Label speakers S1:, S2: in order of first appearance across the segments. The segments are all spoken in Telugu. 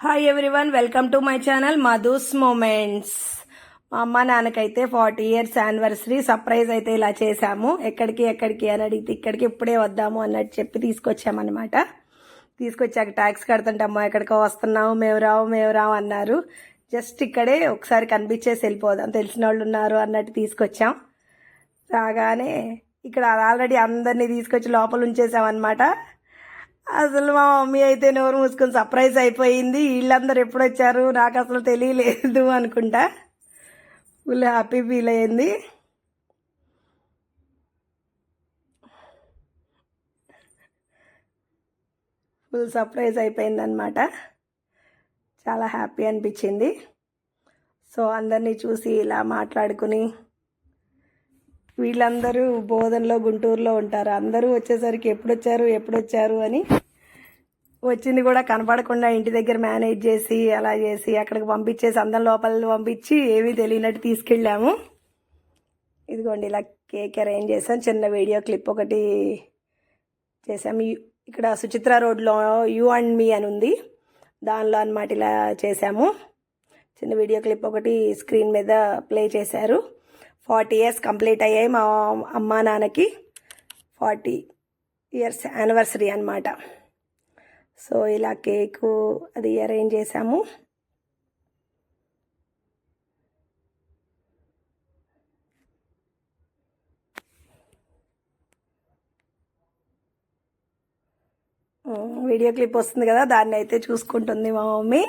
S1: Hi everyone, welcome to my channel Madhu's moments. మా అమ్మ నాన్నకైతే 40 years యానివర్సరీ సర్ప్రైజ్ అయితే ఇలా చేశాము. ఎక్కడికి అని అడిగితే ఇక్కడికి ఇప్పుడే వద్దాము అన్నట్టు చెప్పి తీసుకొచ్చామన్నమాట. తీసుకొచ్చాక ట్యాక్స్ కడుతుంటాము, ఎక్కడికో వస్తున్నాము, మేము రావు అన్నారు. జస్ట్ ఇక్కడే ఒకసారి కనిపించేసి వెళ్ళిపోదాం, తెలిసిన వాళ్ళు ఉన్నారు అన్నట్టు తీసుకొచ్చాం. రాగానే ఇక్కడ ఆల్రెడీ అందరినీ తీసుకొచ్చి లోపల ఉంచేసామన్నమాట. అసలు మా మమ్మీ అయితే నోరు మూసుకొని సర్ప్రైజ్ అయిపోయింది. వీళ్ళందరూ ఎప్పుడు వచ్చారు నాకు అసలు తెలియలేదు అనుకుంటా. ఫుల్ హ్యాపీ ఫీల్ అయ్యింది. ఫుల్ సర్ప్రైజ్ అయిపోయింది అనమాట. చాలా హ్యాపీ అనిపించింది. సో అందరినీ చూసి ఇలా మాట్లాడుకుని, వీళ్ళందరూ బోధనలో గుంటూరులో ఉంటారు. అందరూ వచ్చేసరికి ఎప్పుడొచ్చారు అని వచ్చింది కూడా కనపడకుండా ఇంటి దగ్గర మేనేజ్ చేసి అలా చేసి అక్కడికి పంపించేసి అందరి లోపల పంపించి ఏమీ తెలియనట్టు తీసుకెళ్ళాము. ఇదిగోండి ఇలా కేక్ అరేంజ్ చేసాం. చిన్న వీడియో క్లిప్ ఒకటి చేసాము. ఇక్కడ సుచిత్ర రోడ్లో యూ అండ్ మీ అని ఉంది, దానిలో అన్నమాట ఇలా చేసాము. చిన్న వీడియో క్లిప్ ఒకటి స్క్రీన్ మీద ప్లే చేశారు. 40 years కంప్లీట్ అయ్యాయి మా అమ్మా నాన్నకి. 40 years యానివర్సరీ అన్నమాట. సో ఇలా కేకు అది అరేంజ్ చేసాము. వీడియో క్లిప్ వస్తుంది కదా, దాన్ని అయితే చూసుకుంటుంది మా మమ్మీ.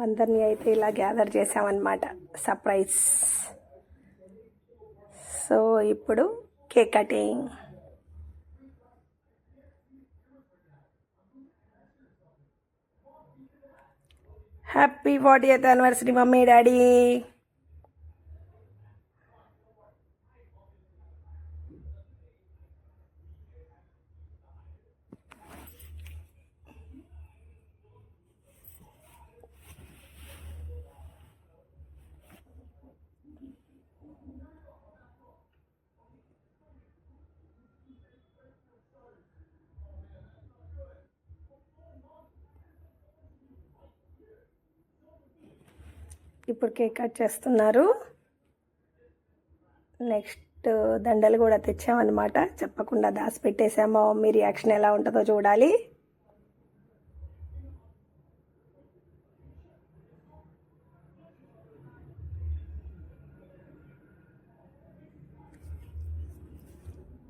S1: అందరినీ అయితే ఇలా గ్యాదర్ చేసామన్నమాట, సర్ప్రైజ్. సో ఇప్పుడు cake cutting. Happy 40th anniversary mummy daddy. ఇప్పుడు కేక్ కట్ చేస్తున్నారు. నెక్స్ట్ దండలు కూడా తెచ్చామన్నమాట, చెప్పకుండా దాచిపెట్టేసాము. మీ రియాక్షన్ ఎలా ఉంటుందో చూడాలి.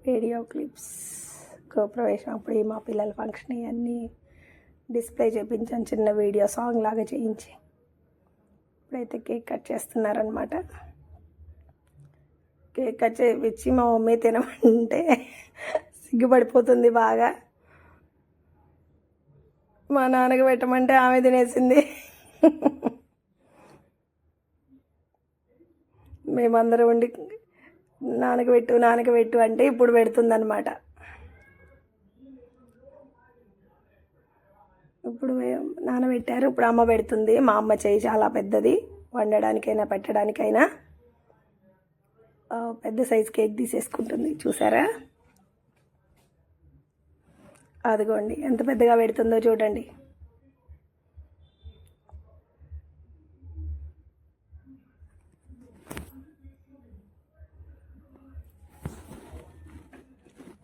S1: వీడియో క్లిప్స్, గృహప్రవేశం అప్పుడు మా పిల్లల ఫంక్షన్ ఇవన్నీ డిస్ప్లే చేయించాను, చిన్న వీడియో సాంగ్ లాగా చేయించి. ఇప్పుడైతే కేక్ కట్ చేస్తున్నారనమాట. కేక్ కట్ చేయించి మా మమ్మీ తినమంటే సిగ్గుపడిపోతుంది బాగా. మా నాన్నకి పెట్టమంటే ఆమె తినేసింది. మేమందరం ఉండి నాన్నకి పెట్టు అంటే ఇప్పుడు పెడుతుందనమాట. ఇప్పుడు నానబెట్టారు, ఇప్పుడు అమ్మ పెడుతుంది. మా అమ్మ చేయి చాలా పెద్దది, వండడానికైనా పెట్టడానికైనా. పెద్ద సైజ్ కేక్ తీసేసుకుంటుంది, చూసారా? అదిగోండి ఎంత పెద్దగా పెడుతుందో చూడండి.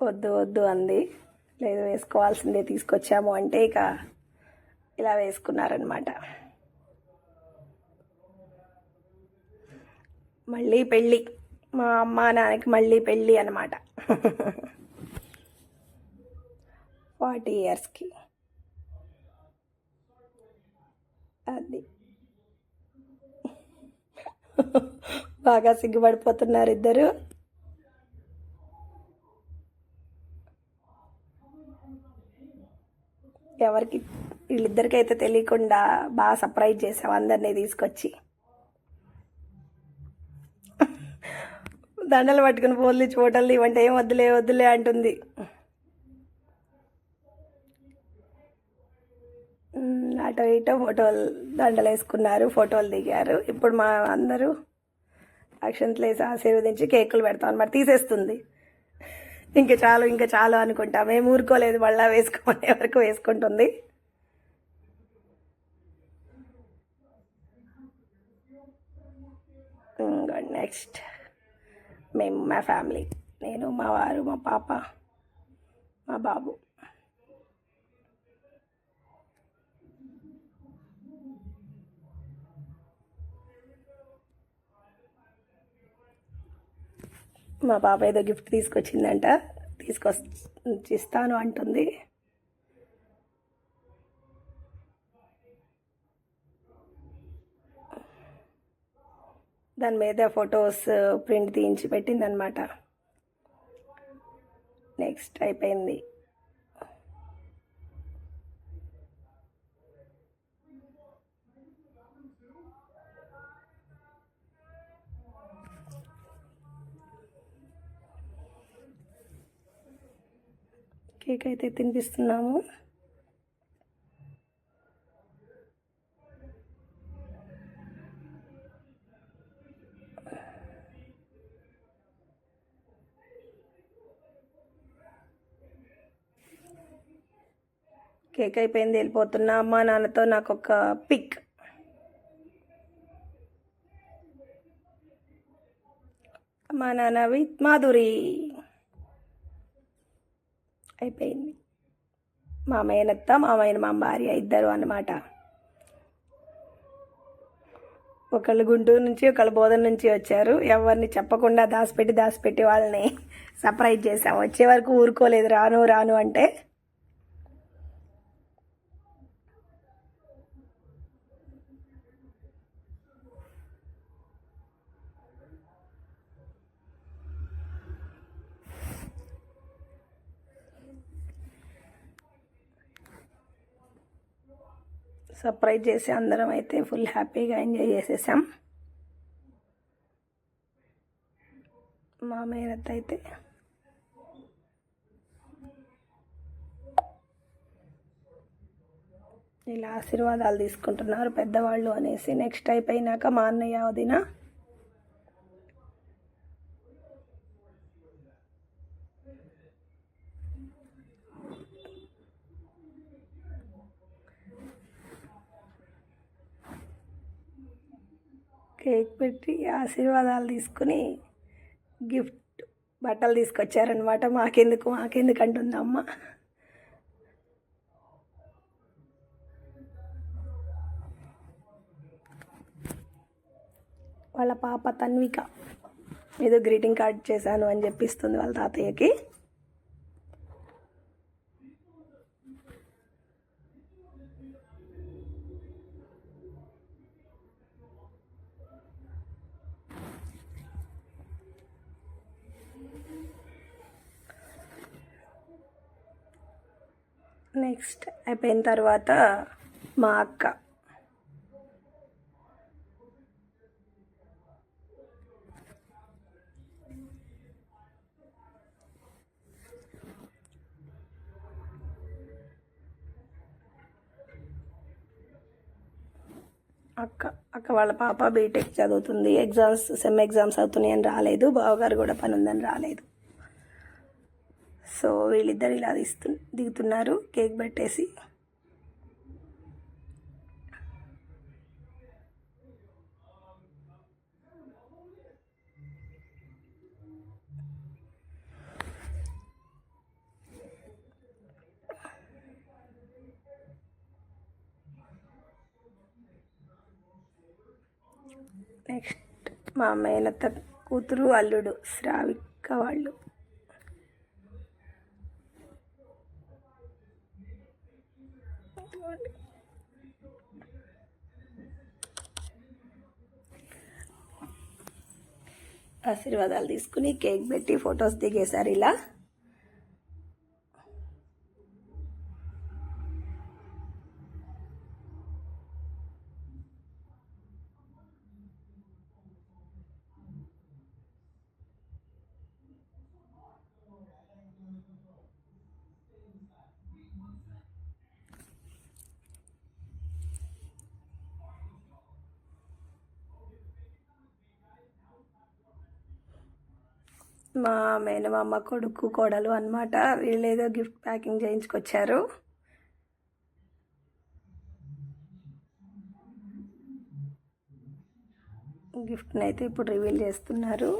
S1: వద్దు అంది. లేదు వేసుకోవాల్సిందే, తీసుకొచ్చాము అంటే ఇక ఇలా వేసుకున్నారనమాట. మళ్ళీ పెళ్ళి, మా అమ్మ నాన్నకి మళ్ళీ పెళ్ళి అనమాట. 40 yearsకి. అది బాగా సిగ్గుపడిపోతున్నారు ఇద్దరు. ఎవరికి, వీళ్ళిద్దరికి అయితే తెలియకుండా బాగా సర్ప్రైజ్ చేసాం అందరినీ తీసుకొచ్చి. దండలు పట్టుకుని ఫోన్లు ఇచ్చి ఫోటోలు ఇవ్వంటే ఏం వద్దులే అంటుంది. అటో ఇటో ఫోటోలు దండలు వేసుకున్నారు, ఫోటోలు దిగారు. ఇప్పుడు మా అందరూ అక్షంతలు వేసి ఆశీర్వదించి కేకులు పెడతాం అనమాట. తీసేస్తుంది. ఇంకా చాలు ఇంకా చాలు అనుకుంటా. మేము ఊరుకోలేదు, మళ్ళీ వేసుకోమనే వరకు వేసుకుంటుంది. నెక్స్ట్ మేము, మా ఫ్యామిలీ, నేను, మా వారు, మా పాప, మా బాబు. మా పాప ఏదో గిఫ్ట్ తీసుకొచ్చిందంట, ఇస్తాను అంటుంది. దాని మీద ఫొటోస్ ప్రింట్ తీయించి పెట్టిందనమాట. నెక్స్ట్ అయిపోయింది. కేక్ అయితే తినిపిస్తున్నాము. కేక్ అయిపోయింది, వెళ్ళిపోతున్నా. అమ్మ నాన్నతో నాకు ఒక పిక్. అమ్మ నాన్న విత్ మాధురి అయిపోయింది. మా మేనత్త, మా భార్య ఇద్దరు అన్నమాట. ఒకళ్ళు గుంటూరు నుంచి, ఒకళ్ళు బోధన నుంచి వచ్చారు. ఎవరిని చెప్పకుండా దాచిపెట్టి వాళ్ళని సర్ప్రైజ్ చేసాం. వచ్చే వరకు ఊరుకోలేదు, రాను రాను అంటే. సర్ప్రైజ్ చేసి అందరం అయితే ఫుల్ హ్యాపీగా ఎంజాయ్ చేసేసాం. మా మేనత్త అయితే ఇలా ఆశీర్వాదాలు తీసుకుంటున్నారు పెద్దవాళ్ళు అనేసి. నెక్స్ట్ అయిపోయినాక మా అన్నయ్య వదిన కేక్ పెట్టి ఆశీర్వాదాలు తీసుకుని గిఫ్ట్ బట్టలు తీసుకొచ్చారనమాట. మాకెందుకు అంటుంది అమ్మ. వాళ్ళ పాప తన్విక ఏదో గ్రీటింగ్ కార్డ్ చేశాను అని చెప్పిస్తుంది వాళ్ళ తాతయ్యకి. నెక్స్ట్ అయిపోయిన తర్వాత మా అక్క వాళ్ళ పాప బీటెక్ చదువుతుంది. సెమ్ ఎగ్జామ్స్ అవుతున్నాయని రాలేదు. బావగారు కూడా పని ఉందని రాలేదు. సో వీళ్ళిద్దరు ఇలా దిగుతున్నారు కేక్ పెట్టేసి. నెక్స్ట్ మా మేనత్త కూతురు అల్లుడు శ్రావిక వాళ్ళు. ఆశీర్వాదాలు తీసుకుని కేక్ పెట్టి ఫొటోస్ దిగేశారు ఇలా. మా మేనమామ కొడుకు కోడలు అన్నమాట. వీళ్ళేదో గిఫ్ట్ ప్యాకింగ్ చేయించుకొచ్చారు. గిఫ్ట్ని అయితే ఇప్పుడు రివీల్ చేస్తున్నారు.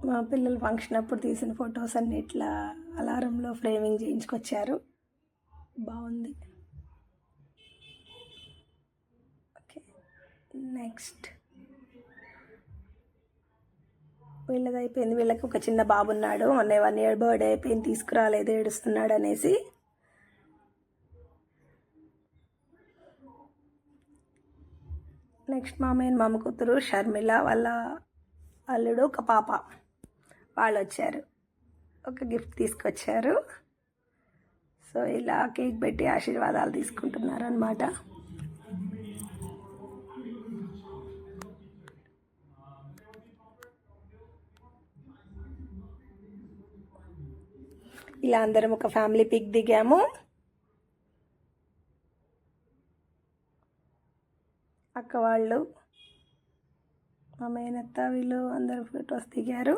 S1: మా పిల్లలు ఫంక్షన్ అప్పుడు తీసిన ఫొటోస్ అన్ని ఇట్లా అలారంలో ఫ్రేమింగ్ చేయించుకొచ్చారు. బాగుంది. ఓకే, నెక్స్ట్ వీళ్ళది అయిపోయింది. వీళ్ళకి ఒక చిన్న బాబు ఉన్నాడు. మొన్న 1 year బర్త్డే అయిపోయింది, తీసుకురాలేదు, ఏడుస్తున్నాడు అనేసి. నెక్స్ట్ మా మామ కూతురు షర్మిల వాళ్ళ అల్లుడు ఒక పాప వాళ్ళు వచ్చారు, ఒక గిఫ్ట్ తీసుకొచ్చారు. సో ఇలా కేక్ పెట్టి ఆశీర్వాదాలు తీసుకుంటున్నారు అన్నమాట. ఇలా అందరం ఒక ఫ్యామిలీ పిక్ దిగాము. అక్క వాళ్ళు, మా మేనత్త, వీళ్ళు అందరూ ఫొటోస్ దిగారు.